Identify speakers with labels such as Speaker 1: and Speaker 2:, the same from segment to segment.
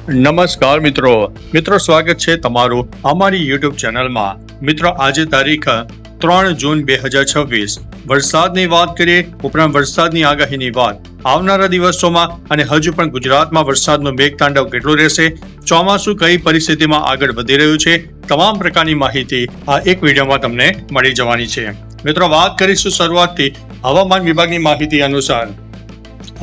Speaker 1: નમસ્કાર મિત્રો સ્વાગત છે તમારું અમારી યુટ્યુબ ચેનલમાં। મિત્રો આજે તારીખ 3 જૂન 2026 વરસાદની વાત કરીએ, ઉપરાંત વરસાદની આગાહીની વાત, આવનારા દિવસોમાં અને હજુ પણ ગુજરાતમાં વરસાદનો મેઘતાંડવ કેટલું રહેશે, ચોમાસું કઈ પરિસ્થિતિમાં આગળ વધી રહ્યું છે, તમામ પ્રકારની માહિતી આ એક વિડીયોમાં તમને મળી જવાની છે। મિત્રો વાત કરીશું શરૂઆતથી હવામાન વિભાગની માહિતી અનુસાર।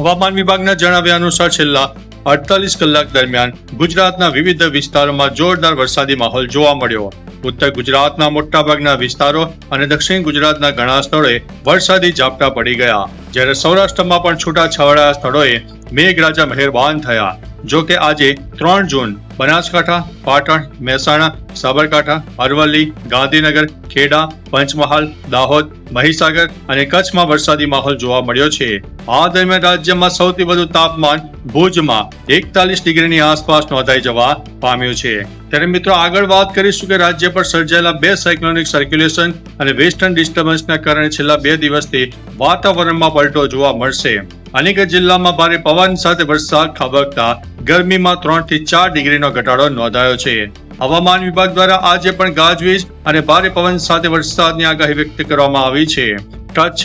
Speaker 1: હવામાન વિભાગના જણાવ્યા અનુસાર છેલ્લા 48 કલાક દરમિયાન ગુજરાતના વિવિધ વિસ્તારોમાં જોરદાર વરસાદી માહોલ જોવા મળ્યો। ઉત્તર ગુજરાતના મોટાભાગના વિસ્તારો અને દક્ષિણ ગુજરાતના ઘણા સ્થળોએ વરસાદી ઝાપટા પડી ગયા, જ્યારે સૌરાષ્ટ્રમાં પણ છૂટાછવાયા સ્થળોએ મેઘરાજા મહેરબાન થયા। જો કે આજે 3 જૂન બનાસકાંઠા, પાટણ, મહેસાણા, સાબરકાંઠા, અરવલ્લી, ગાંધીનગર, ખેડા, પંચમહાલ, દાહોદ, મહીસાગર અને કચ્છમાં વરસાદી માહોલ જોવા મળ્યો છે। આ દરમિયાન રાજ્યમાં સૌથી વધુ તાપમાન ભુજમાં 41 ડિગ્રીની આસપાસ નોંધાઈ જવા પામ્યું છે। ત્યારે મિત્રો આગળ વાત કરીશું કે રાજ્ય પર સર્જાયેલા 2 સાયક્લોનિક સર્ક્યુલેશન અને વેસ્ટર્ન ડિસ્ટર્બન્સના કારણે છેલ્લા 2 દિવસથી વાતાવરણમાં પલટો જોવા મળશે। અનેક જિલ્લામાં ભારે પવન સાથે વરસાદ ખાબકતા ગરમીમાં 3 થી 4 ડિગ્રીનો ઘટાડો નોંધાયો છે। હવામાન વિભાગ દ્વારા આજે પણ ગાજવીજ અને ભારે પવન સાથે વરસાદની આગાહી વ્યક્ત કરવામાં આવી છે। કચ્છ,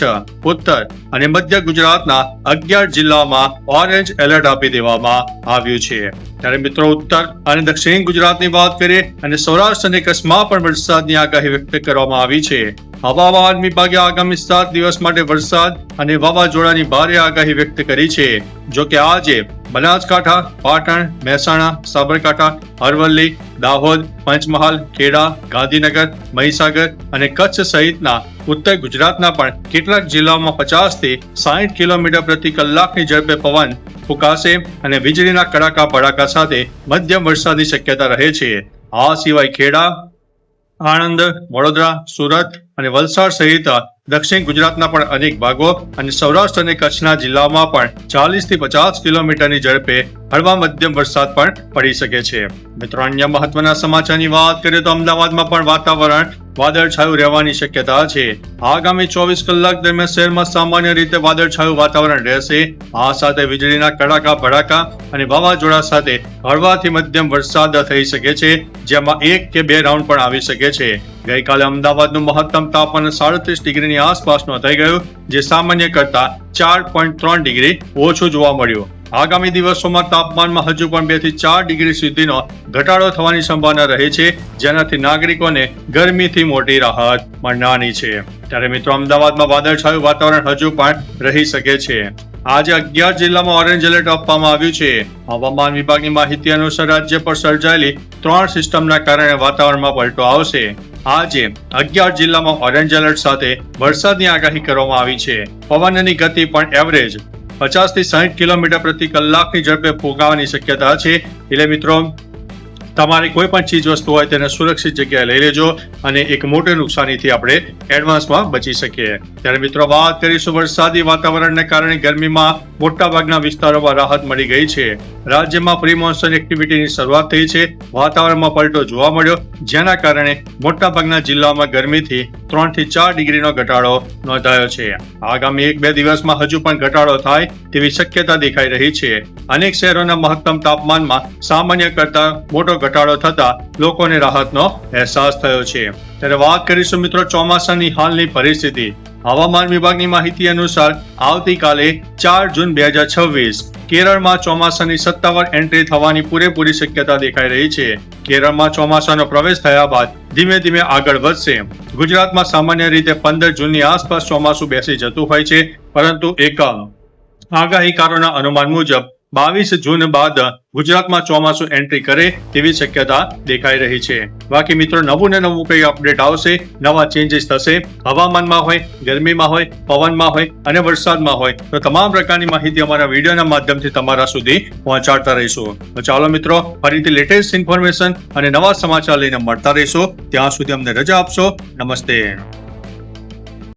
Speaker 1: ઉત્તર અને મધ્ય ગુજરાતના 11 જિલ્લામાં ઓરેન્જ એલર્ટ આપી દેવામાં આવ્યું છે। ત્યારે મિત્રો ઉત્તર અને દક્ષિણ ગુજરાતની વાત કરીએ અને સૌરાષ્ટ્ર અને કચ્છમાં પણ વરસાદની આગાહી વ્યક્ત કરવામાં આવી છે। હવામાન વિભાગે આગામી 7 દિવસ માટે વરસાદ અને વાવાઝોડાની ભારે આગાહી વ્યક્ત કરી છે। જો કે આજે બનાસકાંઠા, પાટણ, મહેસાણા, સાબરકાંઠા, અરવલ્લી, દાહોદ, પંચમહાલ, ખેડા, ગાંધીનગર, મહીસાગર અને કચ્છ સહિતના ઉત્તર ગુજરાતના પણ કેટલાક જિલ્લાઓમાં 50 થી 60 કિલોમીટર પ્રતિ કલાકની ઝડપે પવન ફૂંકાશે અને વીજળીના કડાકા ભડાકા સાથે મધ્યમ વરસાદની શક્યતા રહે છે। આ સિવાય ખેડા, આણંદ, વડોદરા, સુરત અને વલસાડ સહિત દક્ષિણ ગુજરાતના પણ અનેક ભાગો અને સૌરાષ્ટ્ર અને કચ્છના જિલ્લામાં પણ 40 થી 50 કિલોમીટરની ઝડપે હળવા મધ્યમ વરસાદ પણ પડી શકે છે। મિત્રો અન્ય મહત્વના સમાચારની વાત કરીએ તો અમદાવાદમાં પણ વાતાવરણ વાદળછાયું રહેવાની શક્યતા છે। આગામી 24 કલાક દરમિયાન શહેરમાં સામાન્ય રીતે વાદળછાયું વાતાવરણ રહેશે। આ સાથે વીજળીના કડાકા ભડાકા અને વાવાઝોડા સાથે હળવાથી મધ્યમ વરસાદ થઈ શકે છે, જેમાં 1 કે 2 રાઉન્ડ પણ આવી શકે છે। ગઈકાલે અમદાવાદનું મહત્તમ તાપમાન 37 ડિગ્રીની આસપાસ નોંધાઈ ગયું, જે સામાન્ય કરતા 4.3 ડિગ્રી ઓછું જોવા મળ્યું। આગામી દિવસોમાં તાપમાનમાં હજુ પણ 2 થી 4 ડિગ્રી સુધીનો ઘટાડો થવાની સંભાવના રહે છે, જેનાથી નાગરિકોને ગરમીથી મોટી રાહત મળવાની છે। ત્યારે મિત્રો અમદાવાદમાં વાદળછાયું વાતાવરણ હજુ પણ રહી શકે છે। આજે 11 જિલ્લામાં ઓરેન્જ એલર્ટ આપવામાં આવ્યું છે। હવામાન વિભાગની માહિતી અનુસાર રાજ્ય પર સર્જાયેલી 3 સિસ્ટમના કારણે વાતાવરણમાં પલટો આવશે। આજે 11 જિલ્લામાં ઓરેન્જ એલર્ટ સાથે વરસાદની આગાહી કરવામાં આવી છે। પવનની ગતિ પણ એવરેજ 50 થી 60 કિલોમીટર પ્રતિ કલાકની ઝડપે ફૂંકાવાની શક્યતા છે। એટલે મિત્રો તમારે કોઈ પણ ચીજ વસ્તુ હોય તેને સુરક્ષિત જગ્યાએ લઈ લેજો અને એક મોટી નુકસાનીથી આપણે એડવાન્સમાં બચી શકીએ। ત્યારે મિત્રો વાત કરીશું વરસાદી વાતાવરણને કારણે ગરમીમાં મોટાભાગના વિસ્તારોમાં રાહત મળી ગઈ છે। રાજ્યમાં પ્રી મોન્સૂન એક્ટિવિટીની શરૂઆત થઈ છે। વાતાવરણમાં પલટો જોવા મળ્યો, જેના કારણે મોટાભાગના જિલ્લાઓમાં ગરમીથી 3 થી 4 ડિગ્રીનો ઘટાડો નોંધાયો છે। આગામી 1-2 દિવસમાં હજુ પણ ઘટાડો થાય તેવી શક્યતા દેખાઈ રહી છે। અનેક શહેરોના મહત્તમ તાપમાનમાં સામાન્ય કરતા મોટો ઘટાડો થતા લોકોને રાહતનો અહેસાસ થયો છે। ત્યારે વાત કરીશું મિત્રો ચોમાસાની હાલની પરિસ્થિતિ। હવામાન વિભાગની માહિતી અનુસાર આવતીકાલે 4 જૂન 2026 કેરળમાં ચોમાસાની સત્તાવાર એન્ટ્રી થવાની પૂરેપૂરી શક્યતા દેખાઈ રહી છે। કેરળમાં ચોમાસાનો પ્રવેશ થયા બાદ ધીમે ધીમે આગળ વધશે। ગુજરાતમાં સામાન્ય રીતે 15 જૂનની આસપાસ ચોમાસું બેસી જતું હોય છે, પરંતુ એક આગાહીકારોના અનુમાન મુજબ 22 જૂન બાદ ગુજરાતમાં ચોમાસું એન્ટ્રી કરે તેવી શક્યતા દેખાઈ રહી છે। બાકી મિત્રો નવું ને નવું કઈ અપડેટ આવશે, નવા ચેન્જીસ થશે, હવામાનમાં હોય, ગરમીમાં હોય, પવનમાં હોય અને વરસાદમાં હોય, તો તમામ પ્રકારની માહિતી અમારા વિડીયોના માધ્યમથી તમારા સુધી પહોંચાડતા રહીશું। તો ચાલો મિત્રો ફરીથી લેટેસ્ટ ઇન્ફોર્મેશન અને નવા સમાચાર લઈને મળતા રહીશું। ત્યાં સુધી અમને રજા આપશો। નમસ્તે।